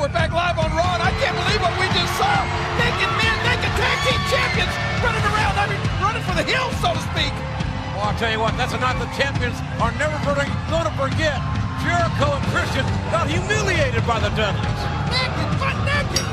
we're back live on Raw, and I can't believe what we just saw. Naked men, naked tag team champions running around, running for the hills, so to speak. Well, I'll tell you what, that's a night the champions are never going to forget. Jericho and Christian got humiliated by the Dudleys. Naked, butt naked.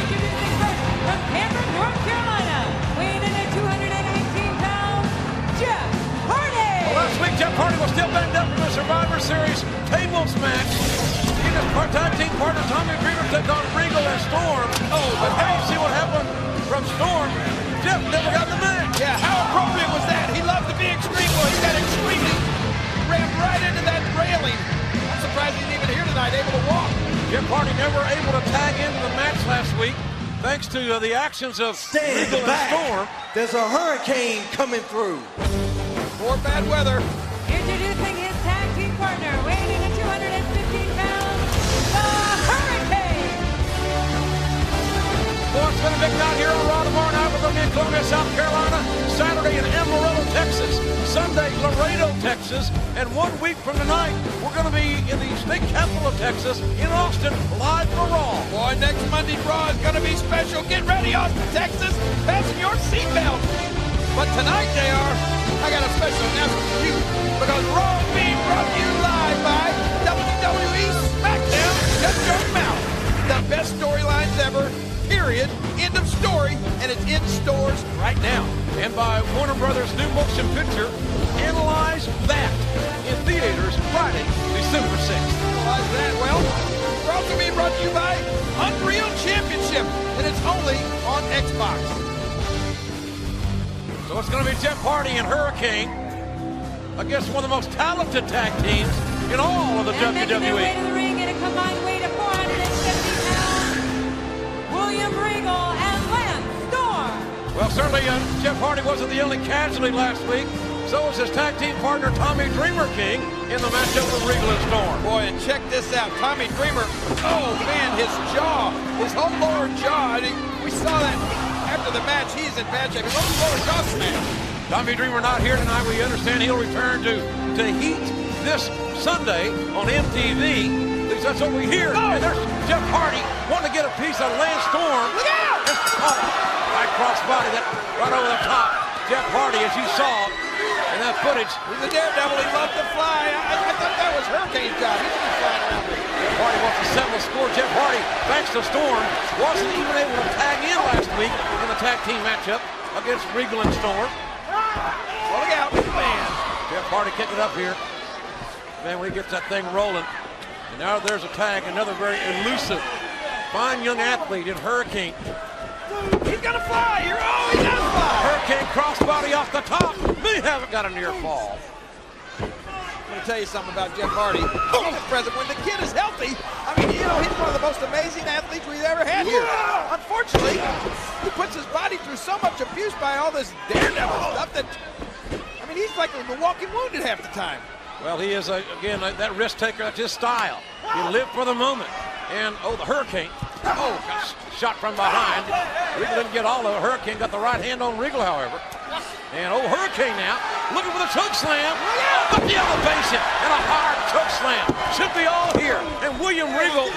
Introducing first from Cameron, North Carolina, weighing in at 219 pounds, Jeff Hardy. Well, last week, Jeff Hardy was still banged up from the Survivor Series tables match. He and his tag team partner Tommy Dreamer took on Regal and Storm. Oh, but hey, see what happened from Storm? Jeff never got the match. Yeah, how appropriate was that? He loved to be extreme. Well, he got extremely rammed right into that railing. I'm surprised he didn't even here tonight, able to walk. Jeff Hardy never able to tag into the match last week, thanks to the actions of Regal and Storm. There's a hurricane coming through. More bad weather. Introducing his tag team partner, weighing in at 215 pounds, the Hurricane. Well, it's been a big night here on Raw tomorrow night. We're going to be in Columbia, South Carolina. Saturday in Amarillo, Texas. Sunday, Laredo, Texas. And 1 week from tonight, we're going to be in the state capital of Texas, in Austin, live for Raw. Boy, next Monday's Raw is going to be special. Get ready, Austin, Texas. Fasten your seatbelt. But tonight, JR, I got a special announcement for you, because Raw is being brought to you live by WWE SmackDown. Shut your mouth. The best storylines ever, period. End of story, and it's in stores right now. And by Warner Brothers' new motion picture, Analyze That, in theaters Friday, December 6th. Analyze that. Well, we're also being brought to you by Unreal Championship, and it's only on Xbox. So it's going to be Jeff Hardy and Hurricane against one of the most talented tag teams in all of the And making their way to WWE. the ring in a combined weight of 470 pounds, William Regal and Lance Storm. Well, certainly Jeff Hardy wasn't the only casualty last week. So was his tag team partner Tommy Dreamer King in the matchup with Regal and Storm. Boy, and check this out. Tommy Dreamer, oh man, his jaw, his whole lower jaw. We saw that after the match. He's in bad shape. His whole lower jaw smashed. Tommy Dreamer not here tonight. We understand he'll return to Heat this Sunday on MTV. At least that's what we hear. Oh. And there's Jeff Hardy wanting to get a piece of Lance Storm. Look out! Oh, right crossbody, that right over the top. Jeff Hardy, as you saw in that footage. He's a daredevil. He loves to fly. I thought that was Hurricane's job. He should be flying around here. Jeff Hardy wants to settle the score. Jeff Hardy, thanks to Storm, wasn't even able to tag in last week in the tag team matchup against Regal and Storm. Well, look out, man. Jeff Hardy kicking up here. Man, when he gets that thing rolling. And now there's a tag, another very elusive, fine young athlete in Hurricane. He's gonna fly here. Oh, he does fly. Hurricane crossbody off the top. May haven't got a near fall. I'm gonna tell you something about Jeff Hardy. Mr. President, when the kid is healthy, I mean, you know, he's one of the most amazing athletes we've ever had here. Unfortunately, he puts his body through so much abuse by all this daredevil stuff that, I mean, he's like the walking wounded half the time. Well, he is, again, that risk taker. That's his style. He lived for the moment. And, oh, the Hurricane. Oh, got shot from behind. Regal didn't get all of it. Hurricane got the right hand on Regal, however. And, oh, Hurricane now, looking for the choke slam. Up the elevation, and a hard choke slam. Should be all here. And William Regal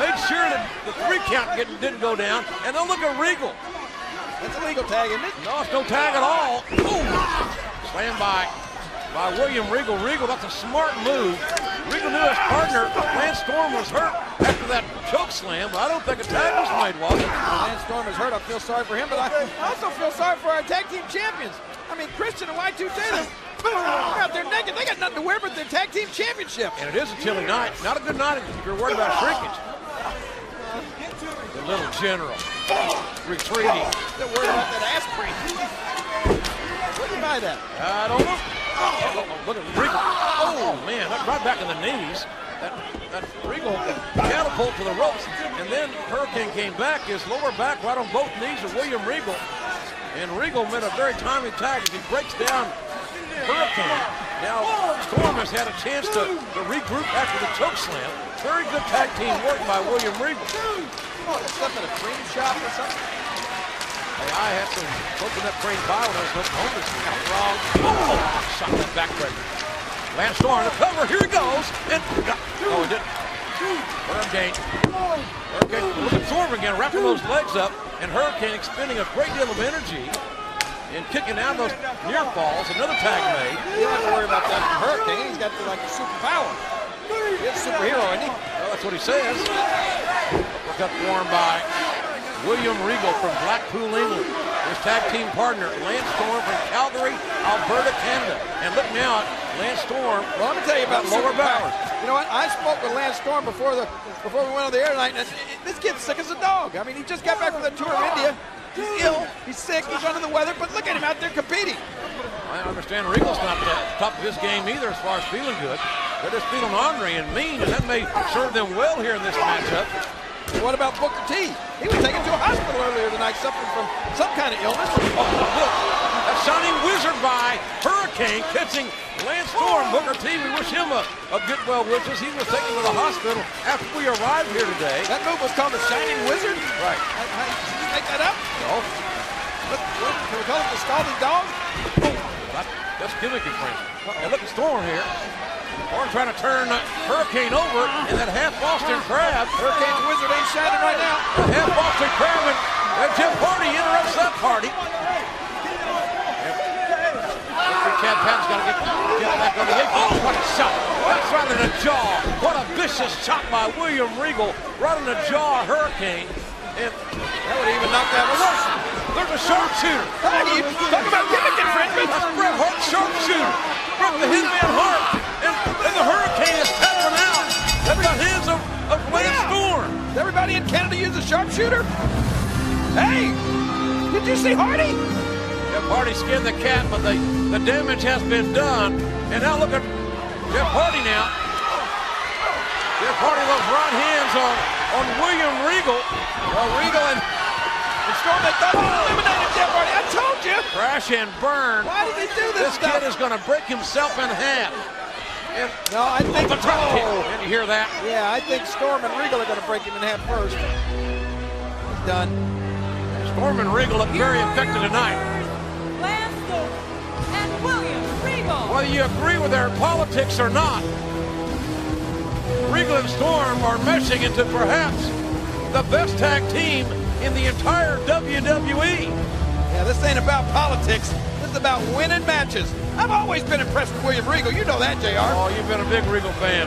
made sure that the 3 count didn't go down. And then look at Regal. That's a legal tag, isn't it? No, it's no tag at all. Boom. Slam by William Regal. Regal, that's a smart move. Regal knew his partner, Lance Storm, was hurt after that choke slam, but I don't think a tag was made, was it? Lance Storm is hurt. I feel sorry for him, but I also feel sorry for our tag team champions. I mean, Christian and Y2J, they're out there naked. They got nothing to wear but their tag team championship. And it is a chilly night. Not a good night if you're worried about shrinkage. The little general retreating. They're worried about that aspirin. Where'd you buy that? I don't know. Oh, look at Regal. Oh, man, that right back in the knees. That Regal catapult to the ropes. And then Hurricane came back. His lower back right on both knees of William Regal. And Regal made a very timely tag as he breaks down Hurricane. Now, Storm has had a chance to regroup after the choke slam. Very good tag team work by William Regal. Oh, that's stuff at a cream shop or something? Hey, I had some coconut cream pie when I was home. This is wrong. Oh, shot that backbreaker. Lance Storm, the cover, here he goes. And, oh, it didn't. Hurricane. Look at Storm again, wrapping those legs up. And Hurricane expending a great deal of energy and kicking out those near falls. Another tag made. You don't have to worry about that Hurricane. He's got like superpower. He's a superhero, isn't he? Well, that's what he says. Look up formed by William Regal from Blackpool, England. His tag team partner, Lance Storm from Calgary, Alberta, Canada. And look now at Lance Storm. Well, let me tell you about lower superpowers. powers. You know what? I spoke with Lance Storm before we went on the air tonight, and this kid's sick as a dog. I mean, he just got back from the tour of India. He's ill, he's sick, he's under the weather, but look at him out there competing. I understand Regal's not at the top of his game either as far as feeling good. They're just feeling ornery and mean, and that may serve them well here in this matchup. What about Booker T? He was taken to a hospital earlier tonight suffering from some kind of illness. Oh, look, a shining wizard by Hurricane catching Lance Storm. Booker T, we wish him a good well wishes. He was taken to the hospital after we arrived here today. That move was called the Shining Wizard? Right. Did you make that up? No. Can we call it the Scalding Dog? That's gimmicky, friends. And look at Storm here. Storm trying to turn Hurricane over, and that half Boston Crab. Hurricane's wizard ain't shining right now. The half Boston Crab, and Jeff Hardy interrupts that party. Chad Patton's got to get back on the apron. What a shot. That's right in the jaw. What a vicious shot by William Regal. Right in the jaw of Hurricane. And That would even knock that one off. there's a sharpshooter. Hey, talk about gimmick infringement. That's Bret Hart's sharpshooter. Bret the Hitman Hart. And the Hurricane is tapping out at the hands of Lance Storm. Does everybody in Canada use a sharpshooter? Hey, did you see Hardy? Jeff Hardy skinned the cat, but the damage has been done. And now look at Jeff Hardy now. Jeff Hardy, those right hands on William Regal. Well, Regal and Storm, they thought they eliminated Jeff Hardy. I told you. Crash and burn. Why did he do this This stuff? kid is going to break himself in half. And No, I think the drop kick. Did you hear that? Yeah, I think Storm and Regal are going to break him in half first. He's done. Storm and Regal look very effective tonight. Lance Storm and William Regal. Whether you agree with their politics or not, Regal and Storm are meshing into perhaps the best tag team in the entire WWE. Yeah, this ain't about politics. This is about winning matches. I've always been impressed with William Regal. You know that, JR. Oh, you've been a big Regal fan.